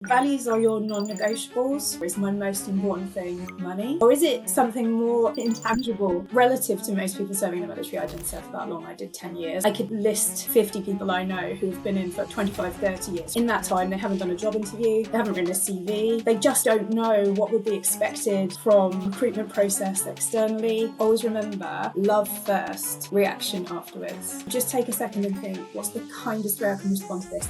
Values are your non-negotiables. Is my most important thing money? Or is it something more intangible relative to most people serving in the military? I didn't serve for that long. I did 10 years. I could list 50 people I know who've been in for 25, 30 years. In that time, they haven't done a job interview. They haven't written a CV. They just don't know what would be expected from recruitment process externally. Always remember, love first, reaction afterwards. Just take a second and think, what's the kindest way I can respond to this?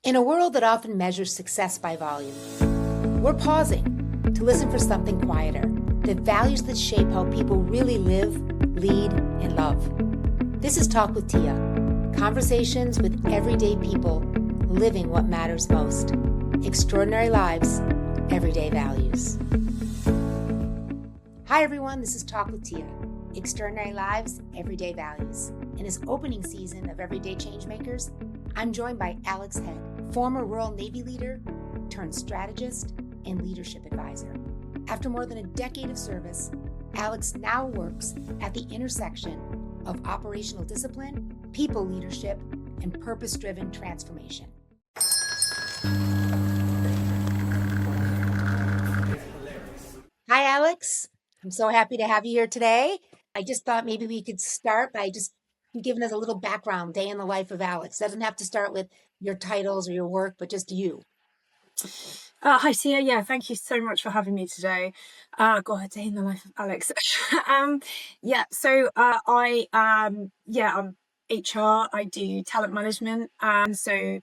In a world that often measures success by volume, we're pausing to listen for something quieter, the values that shape how people really live, lead, and love. This is Talk with Tia, conversations with everyday people living what matters most. Extraordinary lives, everyday values. Hi everyone, this is Talk with Tia, Extraordinary Lives, Everyday Values. In this opening season of Everyday Changemakers, I'm joined by Alex Head, former Royal Navy leader turned strategist and leadership advisor. After more than a decade of service, Alex now works at the intersection of operational discipline, people leadership, and purpose-driven transformation. Hi, Alex. I'm so happy to have you here today. I just thought maybe we could start by just giving us a little background, day in the life of Alex. Doesn't have to start with your titles or your work, but just you. Hi, Tia. Yeah, thank you so much for having me today. God, a day in the life of Alex. I'm HR. I do talent management, and so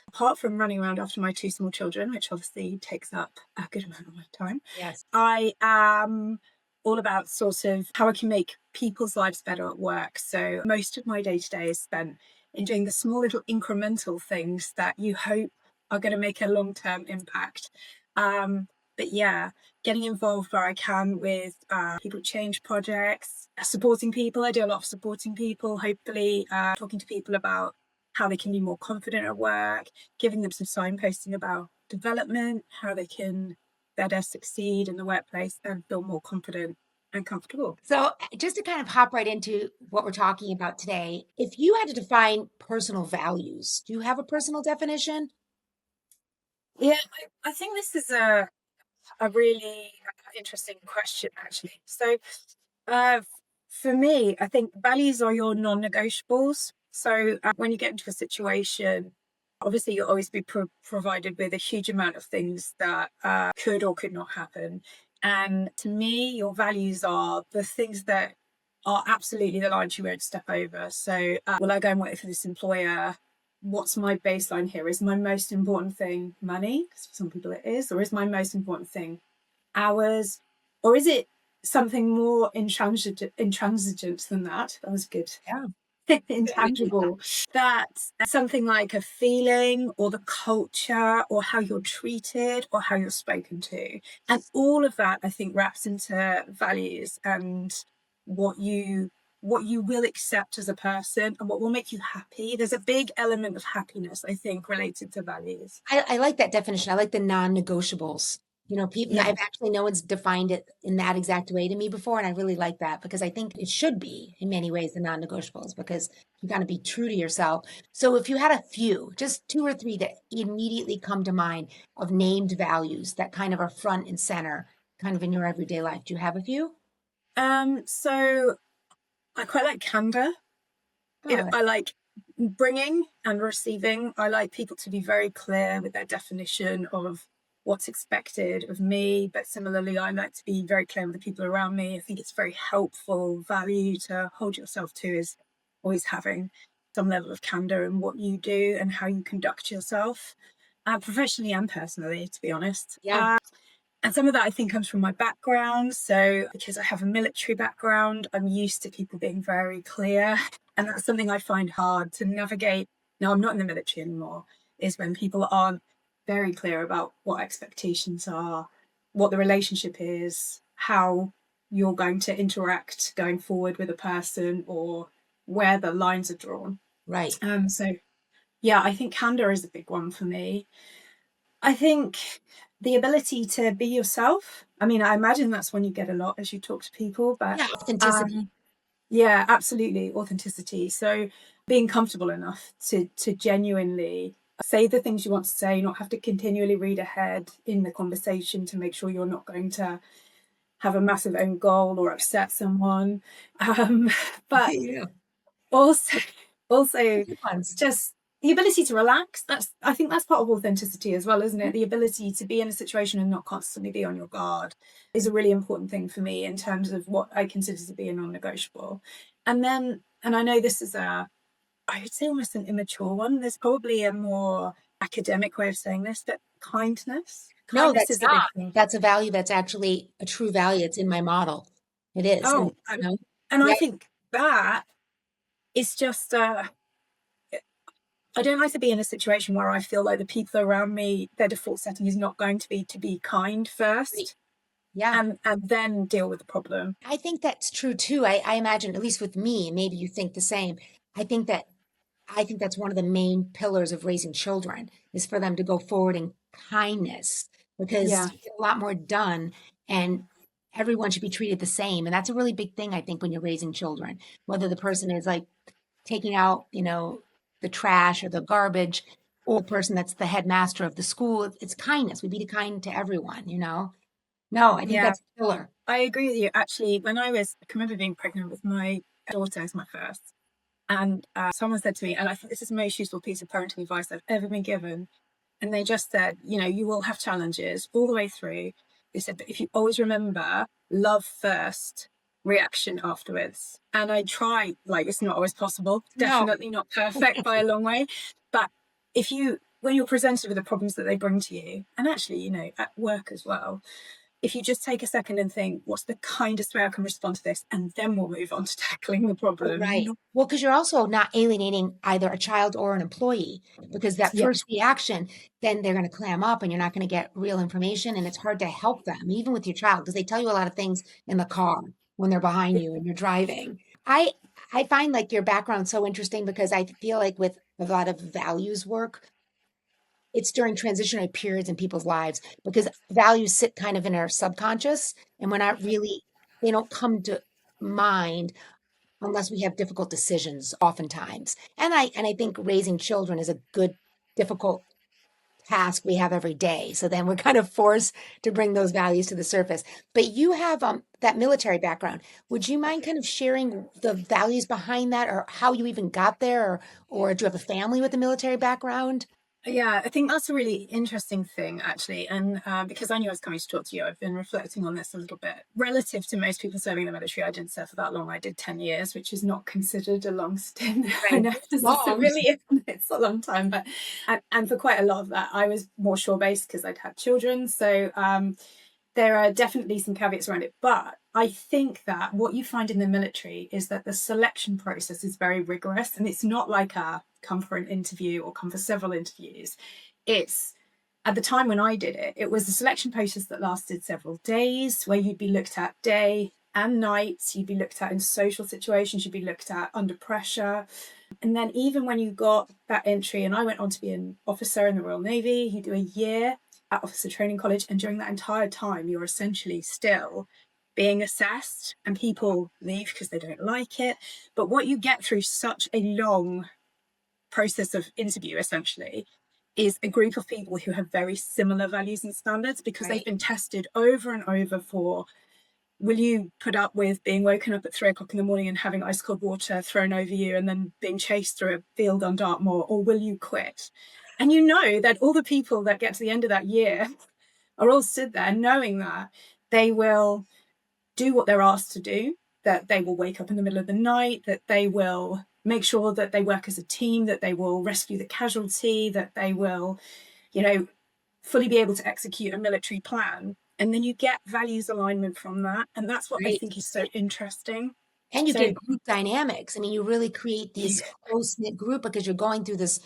apart from running around after my two small children, which obviously takes up a good amount of my time, Yes. I am all about sort of how I can make people's lives better at work. So most of my day-to-day is spent in doing the small little incremental things that you hope are going to make a long-term impact. But yeah, getting involved where I can with people change projects, supporting people. I do a lot of supporting people, hopefully talking to people about how they can be more confident at work, giving them some signposting about development, how they can better succeed in the workplace and feel more confident and comfortable. So just to kind of hop right into what we're talking about today, if you had to define personal values, do you have a personal definition? Yeah, I think this is a really interesting question, actually. So for me, I think values are your non-negotiables. So when you get into a situation, obviously you'll always be provided with a huge amount of things that could or could not happen. And to me, your values are the things that are absolutely the lines you won't step over. So will I go and work for this employer? What's my baseline here? Is my most important thing money? Because for some people it is. Or is my most important thing hours? Or is it something more intransigent than that? That was good. Yeah. Intangible. That's something like a feeling or the culture or how you're treated or how you're spoken to. And all of that, I think, wraps into values and what you will accept as a person and what will make you happy. There's a big element of happiness, I think, related to values. I like that definition. I like the non-negotiables. You know, people, Yeah. I've actually, no one's defined it in that exact way to me before. And I really like that because I think it should be in many ways the non-negotiables because you got to be true to yourself. So if you had a few, just two or three that immediately come to mind of named values that kind of are front and center kind of in your everyday life, do you have a few? So I quite like candor. Oh, I like bringing and receiving. I like people to be very clear with their definition of what's expected of me, but similarly, I like to be very clear with the people around me. I think it's very helpful value to hold yourself to is always having some level of candor in what you do and how you conduct yourself, professionally and personally, to be honest. yeah. And some of that I think comes from my background. So because I have a military background, I'm used to people being very clear. And that's something I find hard to navigate. Now I'm not in the military anymore, is when people aren't very clear about what expectations are, what the relationship is, how you're going to interact going forward with a person or where the lines are drawn. Right. So yeah, I think candor is a big one for me. I think the ability to be yourself. I mean, I imagine that's when you get a lot as you talk to people, but Yeah. Authenticity. yeah, absolutely. Authenticity. So being comfortable enough to genuinely say the things you want to say, not have to continually read ahead in the conversation to make sure you're not going to have a massive own goal or upset someone. Um, but Yeah. also, also Good ones. just the ability to relax. I think that's part of authenticity as well, isn't it? The ability to be in a situation and not constantly be on your guard is a really important thing for me in terms of what I consider to be a non-negotiable. And then, and I know this is I would say almost an immature one. There's probably a more academic way of saying this, but kindness. No, Kindness that's is a big not. thing. That's a value that's actually a true value. It's in my model. It is. And, Oh, and I yeah, think that is just I don't like to be in a situation where I feel like the people around me, their default setting is not going to be kind great. first Yeah. and then deal with the problem. I think that's true too. I imagine, at least with me, and maybe you think the same. I think that I think that's one of the main pillars of raising children is for them to go forward in kindness because Yeah, you get a lot more done and everyone should be treated the same. And that's a really big thing, I think, when you're raising children, whether the person is like taking out, the trash or the garbage, or the person that's the headmaster of the school. It's kindness. We be kind to everyone. No, I think yeah, that's a pillar. I agree with you. Actually, I can remember being pregnant with my daughter as my first, and someone said to me, and I think this is the most useful piece of parenting advice I've ever been given. And they just said, you will have challenges all the way through. They said, but if you always remember love first, reaction afterwards. And I try, like, it's not always possible, No, definitely not perfect by a long way. But when you're presented with the problems that they bring to you, and actually, at work as well, if you just take a second and think, what's the kindest way I can respond to this? And then we'll move on to tackling the problem. right. Well, because you're also not alienating either a child or an employee, because that Yeah, first reaction, then they're going to clam up and you're not going to get real information. And it's hard to help them, even with your child, because they tell you a lot of things in the car when they're behind you and you're driving. I I find like your background so interesting because I feel like with a lot of values work, it's during transitionary periods in people's lives because values sit kind of in our subconscious and we're not really, they don't come to mind unless we have difficult decisions oftentimes. And I think raising children is a good difficult task we have every day. So then we're kind of forced to bring those values to the surface. But you have that military background. Would you mind kind of sharing the values behind that or how you even got there or do you have a family with a military background? Yeah, I think that's a really interesting thing, actually. And because I knew I was coming to talk to you, I've been reflecting on this a little bit. Relative to most people serving in the military, I didn't serve for that long. I did 10 years, which is not considered a long stint. I Right. know It's as a long. civilian, it's a long time. But and for quite a lot of that, I was more shore based because I'd had children. So there are definitely some caveats around it. But I think that what you find in the military is that the selection process is very rigorous and it's not like a come for an interview or come for several interviews. It's at the time when I did it, it was a selection process that lasted several days where you'd be looked at day and night. You'd be looked at in social situations, you'd be looked at under pressure. And then even when you got that entry, and I went on to be an officer in the Royal Navy, you do a year at Officer Training College, and during that entire time, you're essentially still being assessed, and people leave because they don't like it. But what you get through such a long process of interview, essentially, is a group of people who have very similar values and standards because they've Right. been tested over and over for will you put up with being woken up at 3 o'clock in the morning and having ice cold water thrown over you and then being chased through a field on Dartmoor, or will you quit? And you know that all the people that get to the end of that year are all stood there knowing that they will do what they're asked to do, that they will wake up in the middle of the night, that they will make sure that they work as a team, that they will rescue the casualty, that they will, you know, fully be able to execute a military plan. And then you get values alignment from that. And that's what I Right. think is so interesting. And you So get group dynamics. I mean, you really create you, these close knit group because you're going through this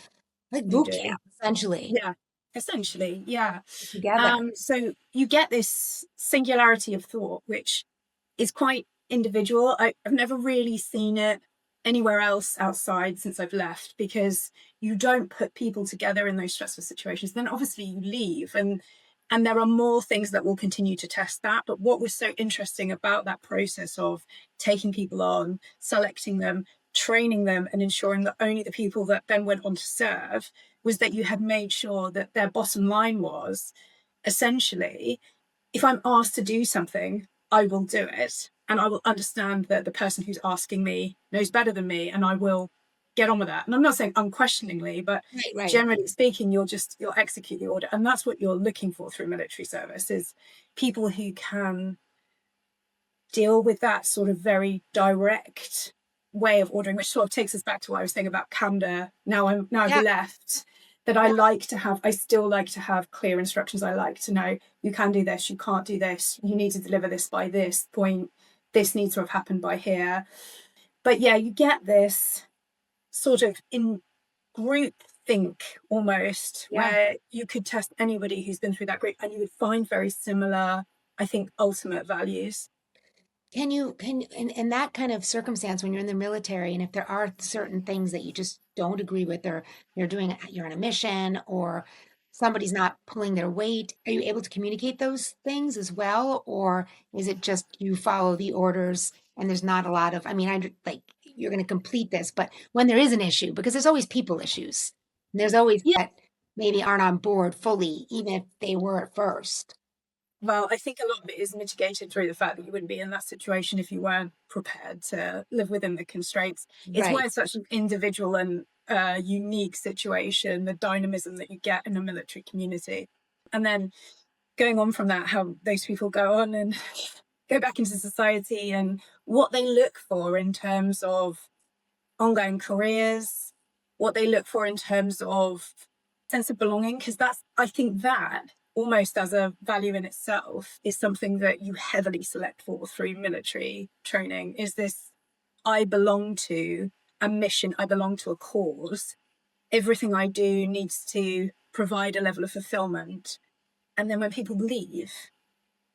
like you boot do. camp essentially Yeah, essentially. Yeah. together. So you get this singularity of thought, which is quite individual. I've never really seen it anywhere else outside since I've left because you don't put people together in those stressful situations. Then obviously you leave and there are more things that will continue to test that. But what was so interesting about that process of taking people on, selecting them, training them, and ensuring that only the people that then went on to serve was that you had made sure that their bottom line was essentially, if I'm asked to do something, I will do it. And I will understand that the person who's asking me knows better than me, and I will get on with that. And I'm not saying unquestioningly, but Right, right. generally speaking, you'll execute the order. And that's what you're looking for through military service, is people who can deal with that sort of very direct way of ordering, which sort of takes us back to what I was saying about candor. Now I've Yeah, left, that I still like to have clear instructions. I like to know, you can do this, you can't do this, you need to deliver this by this point, this needs to have happened by here. But yeah, you get this sort of in group think almost, yeah. where you could test anybody who's been through that group and you would find very similar, I think, ultimate values. Can in that kind of circumstance when you're in the military and if there are certain things that you just don't agree with or you're on a mission or somebody's not pulling their weight, are you able to communicate those things as well? Or is it just you follow the orders and there's not a lot of, I mean, like you're going to complete this, but when there is an issue, because there's always people issues, and there's always Yeah. that maybe aren't on board fully, even if they were at first. Well, I think a lot of it is mitigated through the fact that you wouldn't be in that situation if you weren't prepared to live within the constraints. It's why Right. it's such an individual and unique situation, the dynamism that you get in a military community. And then going on from that, how those people go on and go back into society and what they look for in terms of ongoing careers, what they look for in terms of sense of belonging, because that's, I think that almost as a value in itself is something that you heavily select for through military training, is this, I belong to a mission, I belong to a cause, everything I do needs to provide a level of fulfillment. And then when people leave,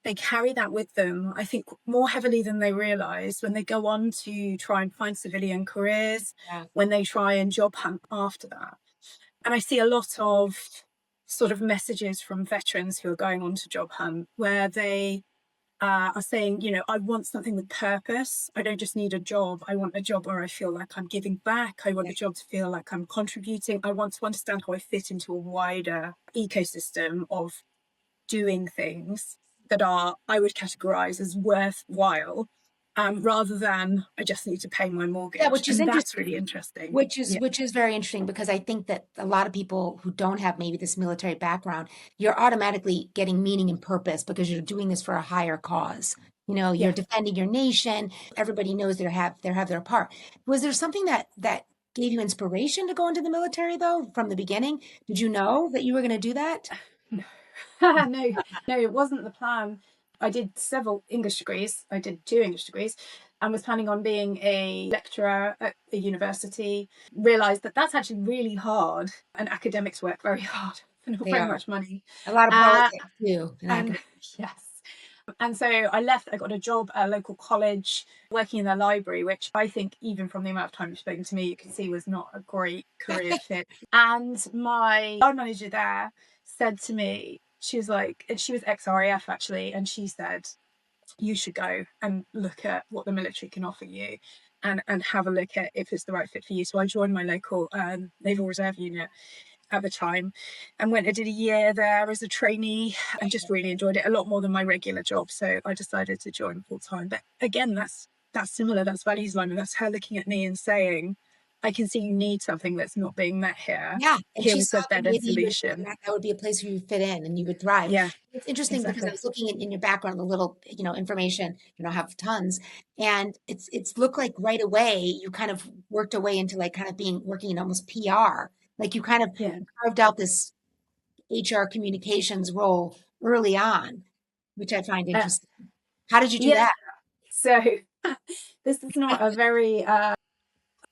they carry that with them, I think, more heavily than they realize when they go on to try and find civilian careers, Yeah. when they try and job hunt after that. And I see a lot of sort of messages from veterans who are going on to job hunt where they are saying, I want something with purpose. I don't just need a job. I want a job where I feel like I'm giving back. I want a job to feel like I'm contributing. I want to understand how I fit into a wider ecosystem of doing things that are, I would categorize as worthwhile, rather than I just need to pay my Yeah, mortgage. which is And that's interesting. really interesting. Which Yeah. is very interesting because I think that a lot of people who don't have maybe this military background, you're automatically getting meaning and purpose because you're doing this for a higher cause. You know, you're Yeah. defending your nation. Everybody knows they have their part. Was there something that gave you inspiration to go into the military though from the beginning? Did you know that you were going to do that? No. No, it wasn't the plan. I did several English degrees. I did two English degrees and was planning on being a lecturer at a university. Realised that that's actually really hard, and academics work very hard for not They very are much money. a lot of Uh, politics too in and academics. yes. And so I left, I got a job at a local college working in their library, which I think, even from the amount of time you've spoken to me, you can see was not a great career fit. And my line manager there said to me, she was like, and she was ex RAF actually, and she said, you should go and look at what the military can offer you and have a look at if it's the right fit for you. So I joined my local Naval Reserve unit at the time and went and did a year there as a trainee and just really enjoyed it a lot more than my regular job. So I decided to join full time. But again, that's similar, that's values alignment. That's her looking at me and saying, I can see you need something that's not being met here. Yeah, and Here she is saw a that better maybe you would solution. that would be a place where you fit in and you would thrive. Yeah, It's interesting because I exactly. was looking in your background, a little, information, have tons, and it's looked like right away you kind of worked a way into like kind of being working in almost PR. Like you kind of Yeah. carved out this HR communications role early on, which I find Uh, interesting. How did you do yeah. that? So this is not a very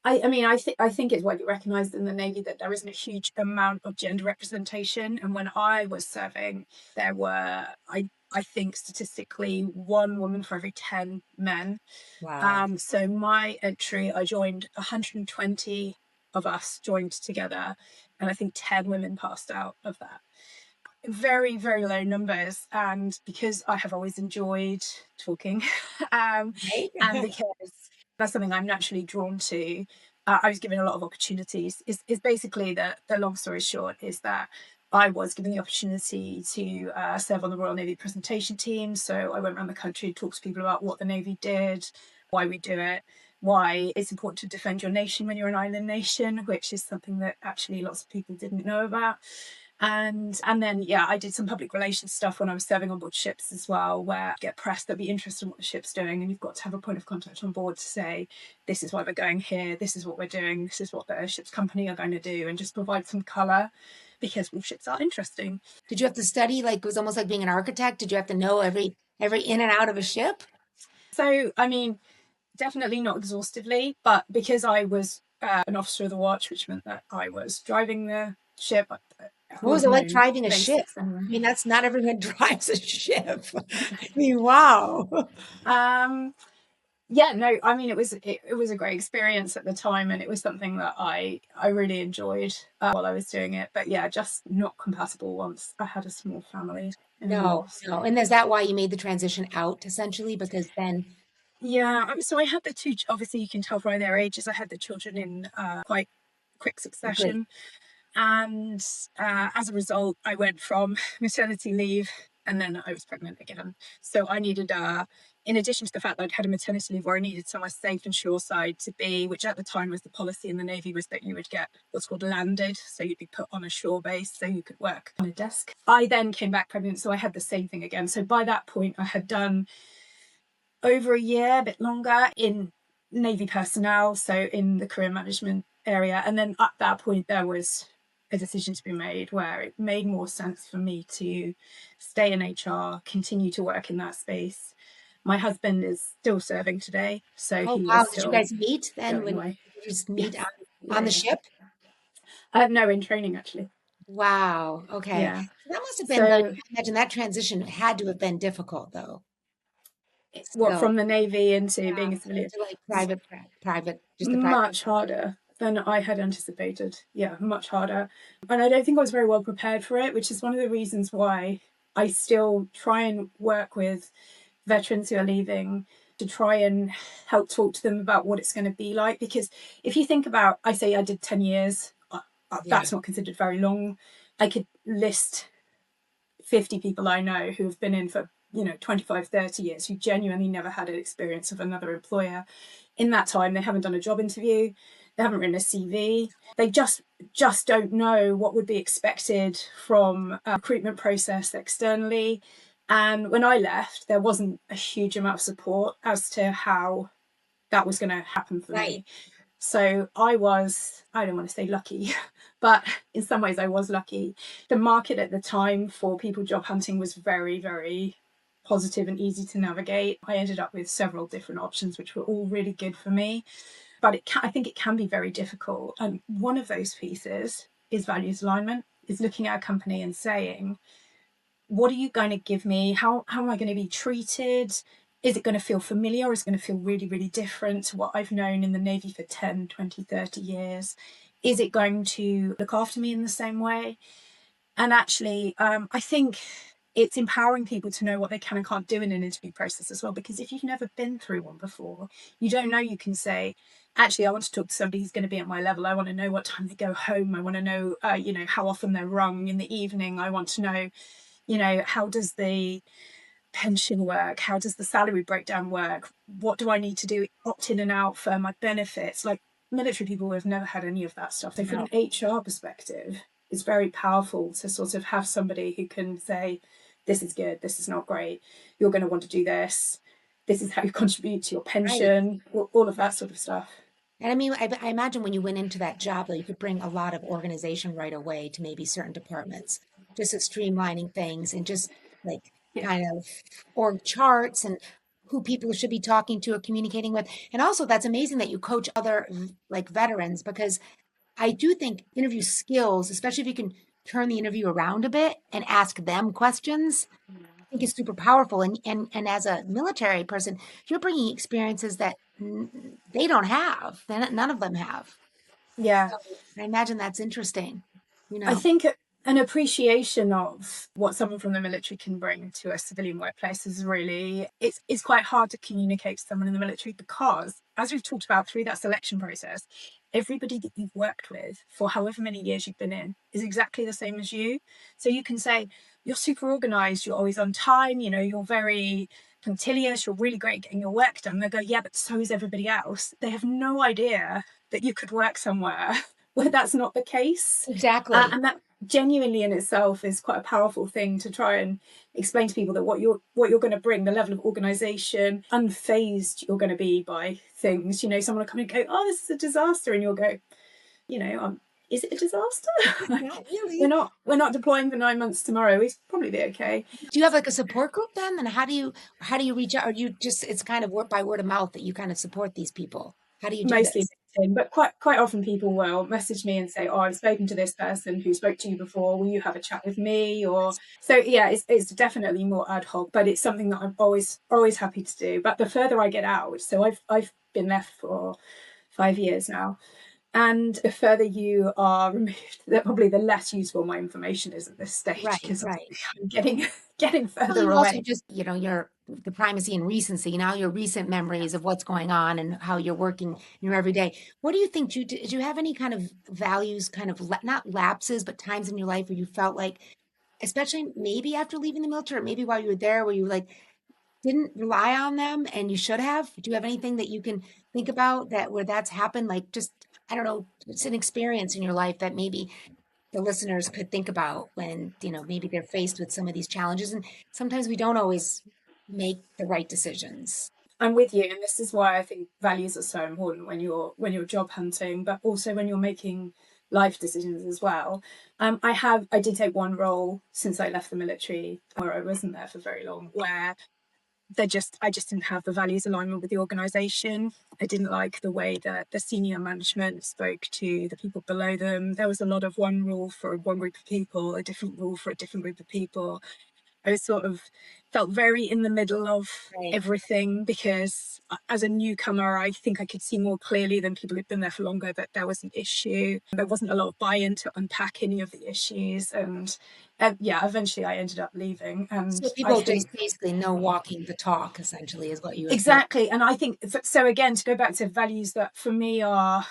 I mean, I think it's widely recognised in the Navy that there isn't a huge amount of gender representation. And when I was serving, there were, I think, statistically, one woman for every 10 men. Wow. So my entry, I joined 120 of us joined together, and I think 10 women passed out of that. Very, very low numbers. And because I have always enjoyed talking, um, Right? and because that's something I'm naturally drawn to, I was given a lot of opportunities. Is basically the long story short is that I was given the opportunity to serve on the Royal Navy presentation team. So I went around the country, talked to people about what the Navy did, why we do it, why it's important to defend your nation when you're an island nation, which is something that actually lots of people didn't know about. And then yeah, I did some public relations stuff when I was serving on board ships as well, where you get press that be interested in what the ship's doing, and you've got to have a point of contact on board to say, this is why we're going here, this is what we're doing, this is what the ship's company are going to do, and just provide some colour because well, ships are interesting. Did you have to study like it was almost like being an architect? Did you have to know every in and out of a ship? So I mean, definitely not exhaustively, but because I was an officer of the watch, which meant that I was driving the ship, I What would was have it like known driving a ship? basics anyway. I mean, that's not everyone drives a ship. I mean, wow. Um, yeah, no, I mean it was a great experience at the time, and it was something that I really enjoyed while I was doing it. But yeah, just not compatible once I had a small family No, anymore. So no. And is that why you made the transition out essentially? Because then, yeah, so I had the two. Obviously, you can tell by their ages. I had the children in quite quick great. succession. And as a result, I went from maternity leave and then I was pregnant again. So I needed, in addition to the fact that I'd had a maternity leave where I needed somewhere safe and shoreside to be, which at the time was the policy in the Navy, was that you would get what's called landed. So you'd be put on a shore base so you could work on a desk. I then came back pregnant, so I had the same thing again. So by that point, I had done over a year, a bit longer in Navy personnel, so in the career management area. And then at that point, there was a decision to be made where it made more sense for me to stay in HR, continue to work in that space. My husband is still serving today, so Oh he wow. is Did you still guys meet then going when away. did you just meet Yes. on Yeah, the yeah. ship? No, in training actually. Wow. Okay. Yeah. So that must have been like, So I imagine that transition had to have been difficult though. what Still. from the Navy into Yeah. being a civilian? Into like private, just the private. Much harder than I had anticipated. Yeah, much harder. And I don't think I was very well prepared for it, which is one of the reasons why I still try and work with veterans who are leaving to try and help talk to them about what it's going to be like. Because if you think about, I say I did 10 years, Yeah. that's not considered very long. I could list 50 people I know who have been in for 25, 30 years who genuinely never had an experience of another employer. In that time, they haven't done a job interview, they haven't written a CV, they just don't know what would be expected from a recruitment process externally. And when I left, there wasn't a huge amount of support as to how that was going to happen for Right. me. So I don't want to say lucky, but in some ways I was lucky. The market at the time for people job hunting was very, very positive and easy to navigate. I ended up with several different options, which were all really good for me. But I think it can be very difficult. And one of those pieces is values alignment, is looking at a company and saying, what are you going to give me? How am I going to be treated? Is it going to feel familiar, or is it going to feel really, really different to what I've known in the Navy for 10, 20, 30 years? Is it going to look after me in the same way? And actually, I think it's empowering people to know what they can and can't do in an interview process as well. Because if you've never been through one before, you don't know. You can say, actually, I want to talk to somebody who's going to be at my level. I want to know what time they go home. I want to know, how often they're rung in the evening. I want to know, how does the pension work? How does the salary breakdown work? What do I need to do opt in and out for my benefits? Like military people have never had any of that stuff. So from No. an HR perspective, it's very powerful to sort of have somebody who can say, this is good, this is not great, you're going to want to do this is how you contribute to your Right. pension, all of that sort of stuff. And I mean, I imagine when you went into that job, though, you could bring a lot of organization right away to maybe certain departments, just at streamlining things and just like Yeah. kind of org charts and who people should be talking to or communicating with. And also, that's amazing that you coach other like veterans because I do think interview skills, especially if you can turn the interview around a bit and ask them questions, I think is super powerful. And as a military person, you're bringing experiences that they don't have. None of them have. Yeah. So I imagine that's interesting. You I know, think an appreciation of what someone from the military can bring to a civilian workplace is really it's quite hard to communicate to someone in the military because as we've talked about through that selection process, everybody that you've worked with for however many years you've been in is exactly the same as you. So you can say, you're super organized, you're always on time, you know, you're very punctilious, you're really great at getting your work done. They go, yeah, but so is everybody else. They have no idea that you could work somewhere where that's not the case. Exactly. And that genuinely in itself is quite a powerful thing to try and explain to people that what you're going to bring, the level of organization, unfazed you're going to be by things. You know, someone will come and go, oh, this is a disaster, and you'll go, you know, is it a disaster? Not Like, we're really. not we're not deploying for 9 months tomorrow. We'd probably be okay. Do you have like a support group then? And how do you reach out? Or you just it's kind of word by word of mouth that you kind of support these people? How do you do Mostly this? LinkedIn, but quite often people will message me and say, "Oh, I've spoken to this person who spoke to you before. Will you have a chat with me?" Or so. Yeah, it's definitely more ad hoc, but it's something that I'm always happy to do. But the further I get out, so I've been left for 5 years now, and the further you are removed, probably the less useful my information is at this stage Right, because right. I'm getting Well, further you also away. just, your the primacy and recency, now your recent memories of what's going on and how you're working in your everyday. What do you think? Do you have any kind of values, kind of not lapses, but times in your life where you felt like, especially maybe after leaving the military, or maybe while you were there, where you like didn't rely on them and you should have? Do you have anything that you can think about that where that's happened? Like just, I don't know, it's an experience in your life that maybe the listeners could think about when, maybe they're faced with some of these challenges. And sometimes we don't always make the right decisions. I'm with you, and this is why I think values are so important when you're job hunting, but also when you're making life decisions as well. I did take one role since I left the military, where I wasn't there for very long, where I just didn't have the values alignment with the organisation. I didn't like the way that the senior management spoke to the people below them. There was a lot of one rule for one group of people, a different rule for a different group of people. I was sort of felt very in the middle of Right. everything because as a newcomer, I think I could see more clearly than people who'd been there for longer that there was an issue. There wasn't a lot of buy-in to unpack any of the issues. And yeah, eventually I ended up leaving. So And I people just think basically know walking the talk, essentially, is what you were feeling. exactly. And I think so again, to go back to values that for me are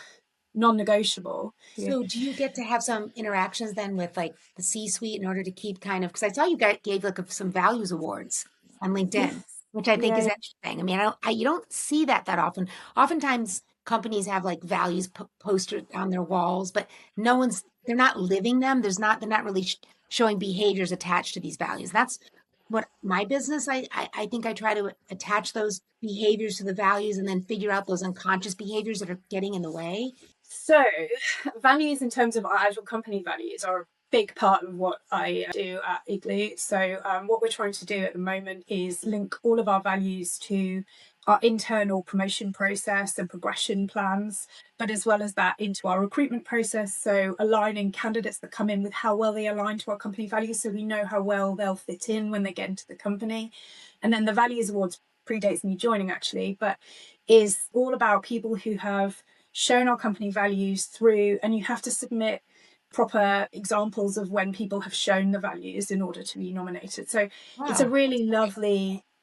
non-negotiable. Yeah. So do you get to have some interactions then with like the C-suite in order to keep kind of, because I saw you gave like some values awards on Yes. LinkedIn, which I think is Yeah. interesting. I mean, you don't see that often. Oftentimes companies have like values posted on their walls, but they're not living them. They're not really showing behaviors attached to these values. That's what my business, I think I try to attach those behaviors to the values and then figure out those unconscious behaviors that are getting in the way. So, values in terms of our actual company values are a big part of what I do at Igloo. So, what we're trying to do at the moment is link all of our values to our internal promotion process and progression plans, but as well as that into our recruitment process. So, aligning candidates that come in with how well they align to our company values so we know how well they'll fit in when they get into the company. And then the Values Awards predates me joining actually, but is all about people who have shown our company values through, and you have to submit proper examples of when people have shown the values in order to be nominated. So it's a Wow. really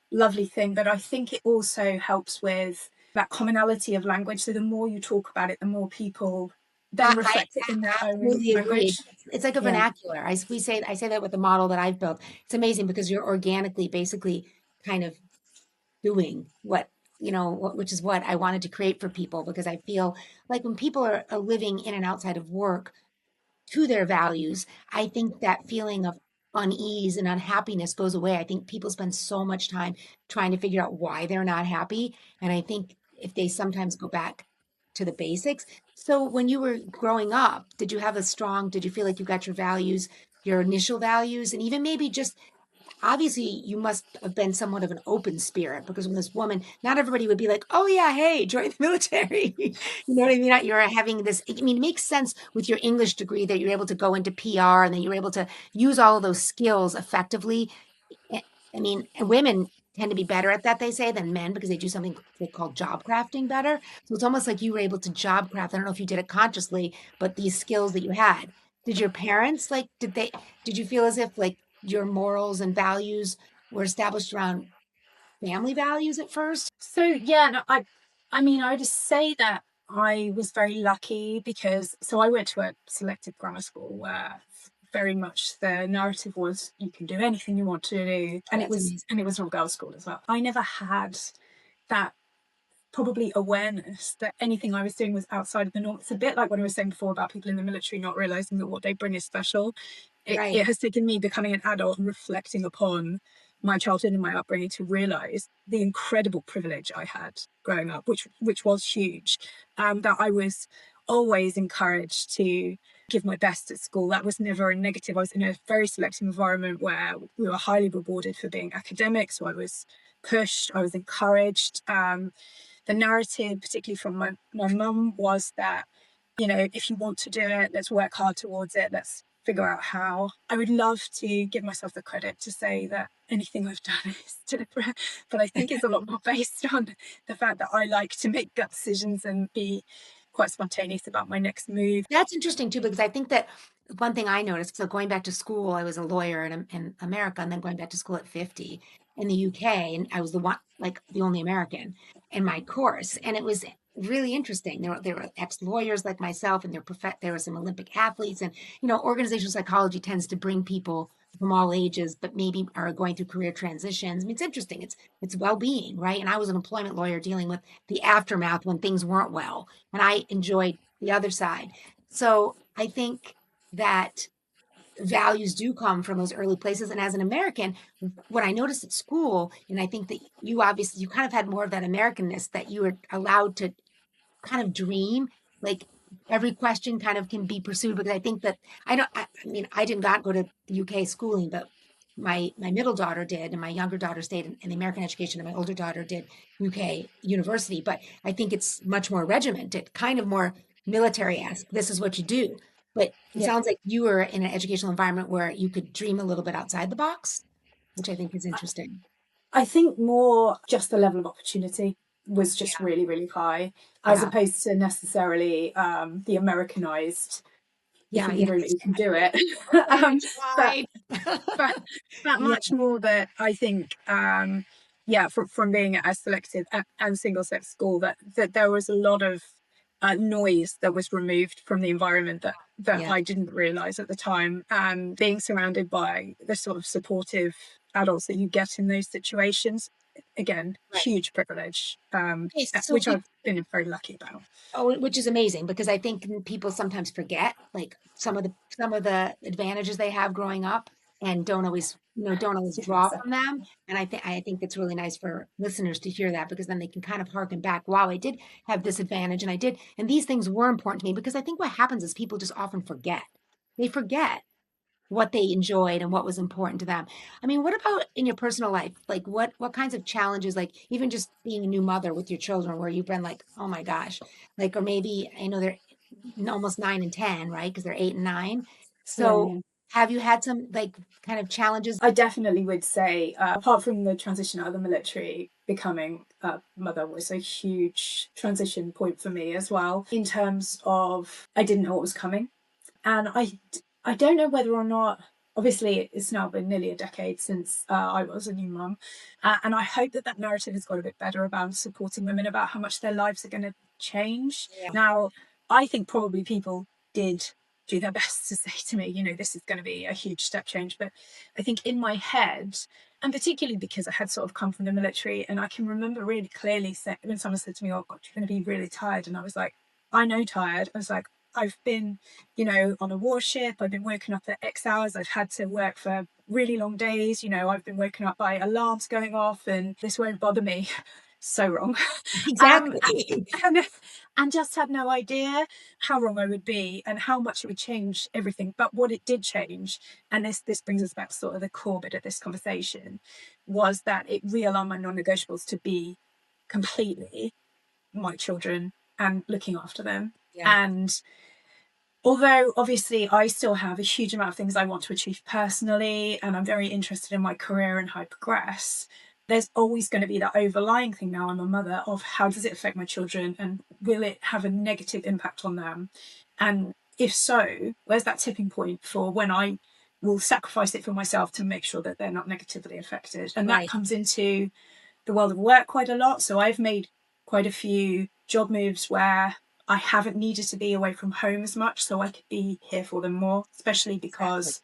lovely thing, but I think it also helps with that commonality of language. So the more you talk about it, the more people then reflect it in their I own absolutely agree. language. It's like a Yeah. vernacular. I say that with the model that I've built. It's amazing because you're organically basically kind of doing which is what I wanted to create for people because I feel like when people are living in and outside of work to their values, I think that feeling of unease and unhappiness goes away. I think people spend so much time trying to figure out why they're not happy. And I think if they sometimes go back to the basics. So when you were growing up, did you feel like you got your values, your initial values, and even maybe just obviously you must have been somewhat of an open spirit because when this woman, not everybody would be like, oh yeah, hey, join the military. You know what I mean? You're having this, I mean, it makes sense with your English degree that you're able to go into PR and then you're able to use all of those skills effectively. Eh, I mean, women tend to be better at that, they say, than men because they do something they call job crafting better. So it's almost like you were able to job craft. I don't know if you did it consciously, but these skills that you had. Did your parents did you feel as if like your morals and values were established around family values at first? So yeah, no, I mean, I would say that I was very lucky because so I went to a selective grammar school where very much the narrative was you can do anything you want to do, Oh, and that's amazing. it was all girls school as well. I never had that probably awareness that anything I was doing was outside of the norm. It's a bit like what I was saying before about people in the military not realizing that what they bring is special. It Right. has taken me becoming an adult and reflecting upon my childhood and my upbringing to realize the incredible privilege I had growing up, which was huge. That I was always encouraged to give my best at school. That was never a negative. I was in a very selective environment where we were highly rewarded for being academic. So I was pushed, I was encouraged. The narrative, particularly from my mum, was that, you know, if you want to do it, let's work hard towards it. Let's figure out how. I would love to give myself the credit to say that anything I've done is deliberate, but I think it's a lot more based on the fact that I like to make gut decisions and be quite spontaneous about my next move. That's interesting too, because I think that one thing I noticed, so going back to school, I was a lawyer in America, and then going back to school at 50 in the UK, and I was the one, like the only American in my course. And it was really interesting. There were ex-lawyers like myself, and there were some Olympic athletes, and organizational psychology tends to bring people from all ages, but maybe are going through career transitions. I mean, it's interesting. It's well-being, right? And I was an employment lawyer dealing with the aftermath when things weren't well, and I enjoyed the other side. So I think that values do come from those early places. And as an American, what I noticed at school, and I think that you kind of had more of that Americanness, that you were allowed to kind of dream, like every question kind of can be pursued, because I think that I mean, I did not go to the UK schooling, but my middle daughter did, and my younger daughter stayed in the American education, and my older daughter did UK university. But I think it's much more regimented, kind of more military-esque. This is what you do. But it Yeah. sounds like you were in an educational environment where you could dream a little bit outside the box, which I think is interesting. I think more just the level of opportunity was just Yeah. really, really high, as Yeah. opposed to necessarily the Americanized if Yeah. you can Yeah. dream it, you can do it. I But tried. but that Yeah. much more that I think, yeah, from being at a selective and single sex school, that there was a lot of noise that was removed from the environment that Yeah. I didn't realize at the time, and being surrounded by the sort of supportive adults that you get in those situations, again, Right. huge privilege, Okay, so which I've been very lucky about. which is amazing, because I think people sometimes forget like some of the advantages they have growing up, and don't always Yeah, draw from exactly. them. And I think it's really nice for listeners to hear that, because then they can kind of harken back. Wow, I did have this advantage, and these things were important to me, because I think what happens is people just often forget. They forget what they enjoyed and what was important to them. I mean, what about in your personal life? Like what kinds of challenges, like even just being a new mother with your children, where you've been like, oh my gosh, like, or maybe I know they're almost 9 and 10, right? Because they're 8 and 9. Yeah, So yeah. have you had some like kind of challenges? I definitely would say, apart from the transition out of the military, becoming a mother was a huge transition point for me as well. In terms of, I didn't know what was coming, and I don't know whether or not. Obviously, it's now been nearly a decade since I was a new mum, and I hope that that narrative has got a bit better about supporting women about how much their lives are going to change. Yeah. Now, I think probably people did do their best to say to me, you know, this is going to be a huge step change. But I think in my head, and particularly because I had sort of come from the military, and I can remember really clearly when someone said to me, "Oh God, you're going to be really tired," and I was like, "I know tired." I was like, "I've been, you know, on a warship. I've been woken up at X hours. I've had to work for really long days. You know, I've been woken up by alarms going off, and this won't bother me." So wrong. Um, Exactly. and, and just had no idea how wrong I would be and how much it would change everything. But what it did change, and this brings us back to sort of the core bit of this conversation, was that it realigned my non-negotiables to be completely my children and looking after them. Yeah. And although obviously I still have a huge amount of things I want to achieve personally, and I'm very interested in my career and how I progress, there's always going to be that overlying thing now I'm a mother of how does it affect my children and will it have a negative impact on them? And if so, where's that tipping point for when I will sacrifice it for myself to make sure that they're not negatively affected? And that Right. comes into the world of work quite a lot. So I've made quite a few job moves where I haven't needed to be away from home as much, so I could be here for them more, especially Exactly. because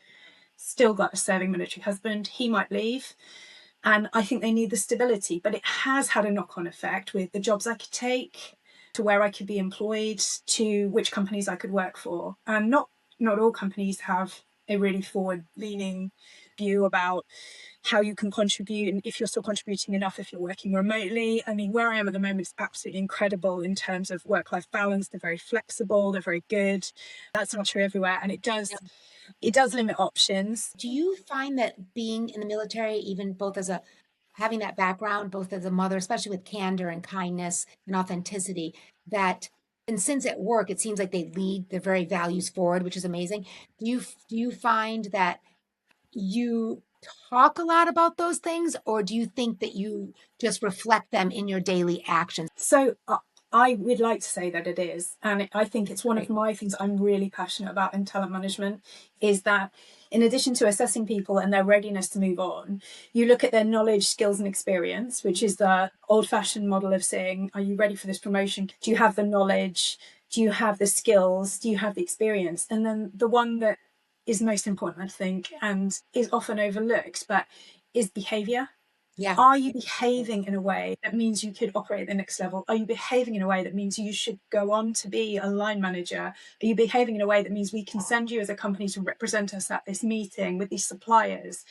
still got a serving military husband. He might leave. And I think they need the stability, but it has had a knock on effect with the jobs I could take, to where I could be employed, to which companies I could work for. And not all companies have a really forward leaning view about how you can contribute and if you're still contributing enough if you're working remotely. I mean, where I am at the moment is absolutely incredible in terms of work life balance. They're very flexible, they're very good. That's not true everywhere. And it does limit options. Do you find that being in the military, even both as a having that background, both as a mother, especially with candor and kindness and authenticity, that and since at work it seems like they lead their very values forward, which is amazing. Do you find that you talk a lot about those things, or do you think that you just reflect them in your daily actions? So I would like to say that it is, and I think it's one of Right. my things I'm really passionate about in talent management. Is that in addition to assessing people and their readiness to move on, you look at their knowledge, skills, and experience, which is the old-fashioned model of saying, "Are you ready for this promotion? Do you have the knowledge? Do you have the skills? Do you have the experience?" And then the one that is most important, I think, and is often overlooked, but is behavior. Yeah. Are you behaving in a way that means you could operate at the next level? Are you behaving in a way that means you should go on to be a line manager? Are you behaving in a way that means we can send you as a company to represent us at this meeting with these suppliers?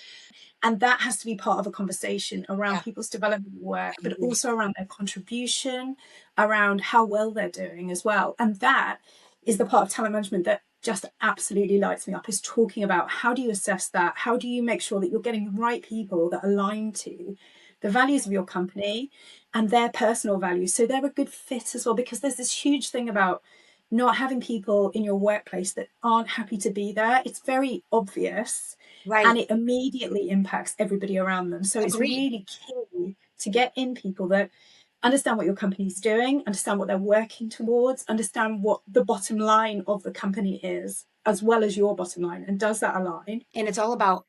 And that has to be part of a conversation around Yeah. people's development work, I but agree. also around their contribution, around how well they're doing as well. And that is the part of talent management that just absolutely lights me up, is talking about how do you assess that? How do you make sure that you're getting the right people that align to the values of your company and their personal values, so they're a good fit as well? Because there's this huge thing about not having people in your workplace that aren't happy to be there. It's very obvious, and Right. it immediately impacts everybody around them. So it's Agreed. really key to get in people that understand what your company's doing, understand what they're working towards, understand what the bottom line of the company is, as well as your bottom line. And does that align? And it's all about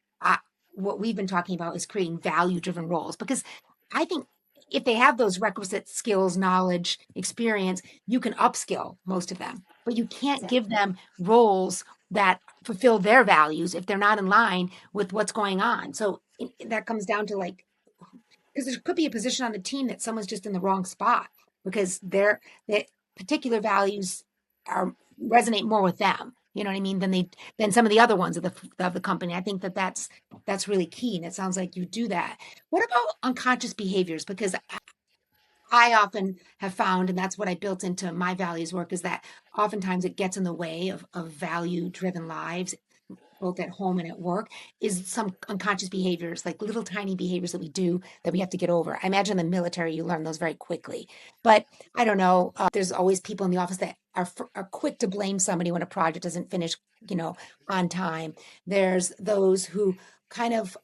what we've been talking about is creating value driven roles, because I think if they have those requisite skills, knowledge, experience, you can upskill most of them, but you can't give Exactly. them roles that fulfill their values if they're not in line with what's going on. So that comes down to like, because there could be a position on the team that someone's just in the wrong spot because their particular values are resonate more with them. You know what I mean? Than some of the other ones of the company. I think that that's really key, and it sounds like you do that. What about unconscious behaviors? Because I often have found, and that's what I built into my values work, is that oftentimes it gets in the way of value driven lives both at home and at work, is some unconscious behaviors, like little tiny behaviors that we do that we have to get over. I imagine in the military, you learn those very quickly. But I don't know. There's always people in the office that are quick to blame somebody when a project doesn't finish, you know, on time. There's those who kind of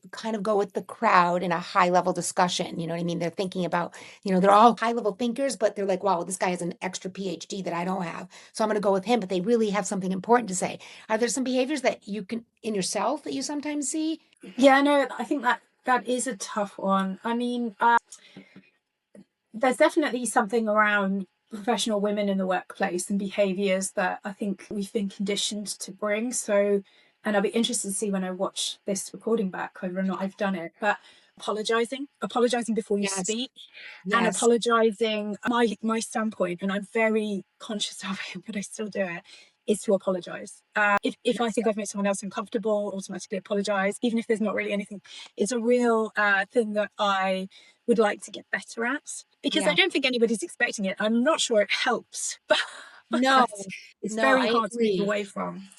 go with the crowd in a high level discussion. You know what I mean? They're thinking about, they're all high level thinkers, but they're like, wow, this guy has an extra PhD that I don't have. So I'm going to go with him, but they really have something important to say. Are there some behaviors that you can in yourself that you sometimes see? Yeah, no, I think that is a tough one. I mean, there's definitely something around professional women in the workplace and behaviors that I think we've been conditioned to bring. So, and I'll be interested to see when I watch this recording back whether or not I've done it, but apologizing before you Yes, speak, and yes, apologizing. My standpoint, and I'm very conscious of it, but I still do it, is to apologize. If I yes, think I've made someone else uncomfortable, automatically apologize, even if there's not really anything. It's a real thing that I would like to get better at, because I yeah. don't think anybody's expecting it. I'm not sure it helps, No, but it's no, very I hard to move agree. away from.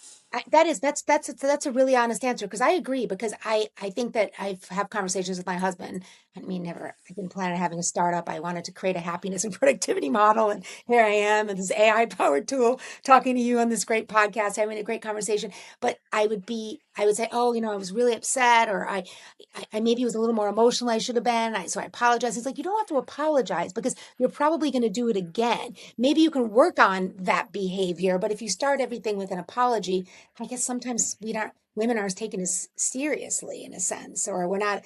That's a really honest answer because I agree because I think that I have conversations with my husband. I mean, never. I didn't plan on having a startup. I wanted to create a happiness and productivity model, and here I am, and this AI powered tool talking to you on this great podcast, having a great conversation. But I would say, oh, I was really upset, or I maybe was a little more emotional than I should have been. So I apologize. He's like, you don't have to apologize because you're probably going to do it again. Maybe you can work on that behavior, but if you start everything with an apology, I guess sometimes women aren't taken as seriously in a sense, or we're not.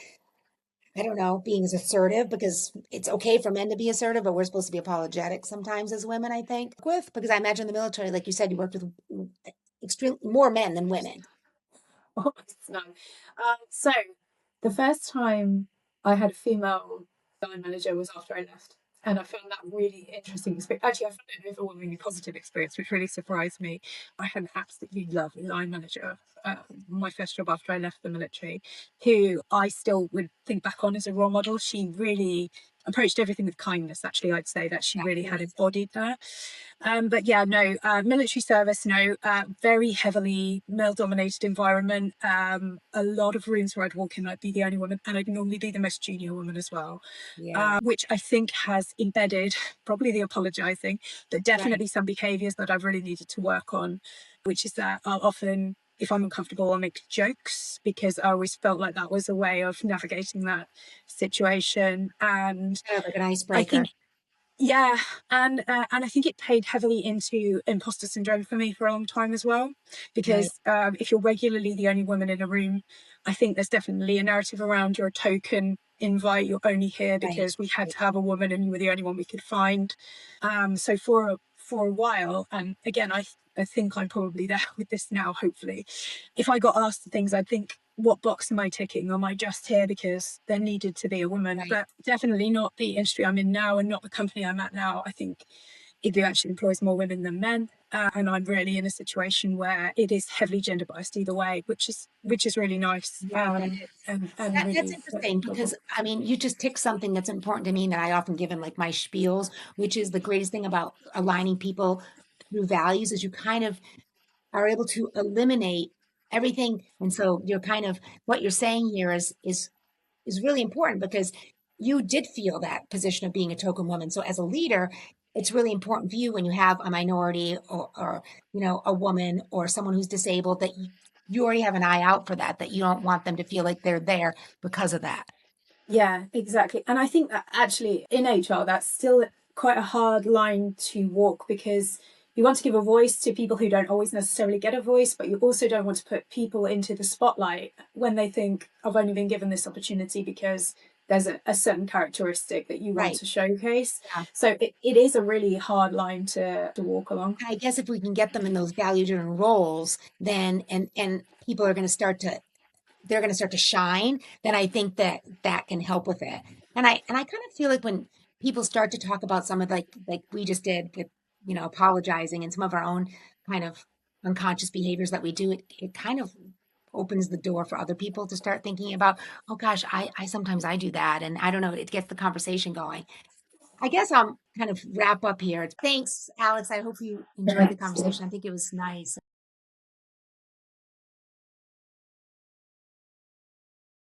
I don't know, being as assertive because it's okay for men to be assertive, but we're supposed to be apologetic sometimes as women, I think, with because I imagine the military, like you said, you worked with extreme more men than women. Almost none. So the first time I had a female line manager was after I left. And I found that really interesting experience. Actually, I found it an overwhelmingly positive experience, which really surprised me. I had an absolutely lovely line manager, my first job after I left the military, who I still would think back on as a role model. She really approached everything with kindness. Actually, I'd say that she really Yeah, had nice. embodied that. But yeah, no, military service, no, very heavily male dominated environment. A lot of rooms where I'd walk in, I'd be the only woman, and I'd normally be the most junior woman as well, Yeah, which I think has embedded probably the apologizing, but right, definitely some behaviors that I've really needed to work on, which is that I'll often, if I'm uncomfortable, I'll make jokes because I always felt like that was a way of navigating that situation. And kind of like an I icebreaker. think yeah, and I think it played heavily into imposter syndrome for me for a long time as well, Right, because if you're regularly the only woman in a room, I think there's definitely a narrative around you're a token invite, you're only here right, because we had right. to have a woman and you were the only one we could find. So for a while, and again, I think I'm probably there with this now. Hopefully, if I got asked the things, I'd think, what box am I ticking? Am I just here because there needed to be a woman? Right. But definitely not the industry I'm in now and not the company I'm at now. I think it actually employs more women than men. And I'm really in a situation where it is heavily gender biased either way, which is really nice, Yeah, that is. and That's really interesting enjoyable. because I mean, you just tick something that's important to me that I often give in like my spiels, which is the greatest thing about aligning people through values is you kind of are able to eliminate everything. And so you're kind of what you're saying here is really important because you did feel that position of being a token woman. So as a leader, it's really important for you when you have a minority or you know a woman or someone who's disabled that you already have an eye out for that, that you don't want them to feel like they're there because of that. Yeah, exactly. And I think that actually in HR, that's still quite a hard line to walk because you want to give a voice to people who don't always necessarily get a voice, but you also don't want to put people into the spotlight when they think, I've only been given this opportunity because there's a certain characteristic that you want Right. to showcase. Yeah. So it is a really hard line to walk along. I guess if we can get them in those value driven roles, then and people are going to start to they're going to start to shine, then I think that that can help with it. And I kind of feel like when people start to talk about some of like we just did with you know apologizing and some of our own kind of unconscious behaviors that we do, it kind of opens the door for other people to start thinking about, oh gosh, I sometimes I do that, and I don't know, it gets the conversation going. I guess I'll kind of wrap up here. Thanks, Alex. I hope you enjoyed the conversation. I think it was nice.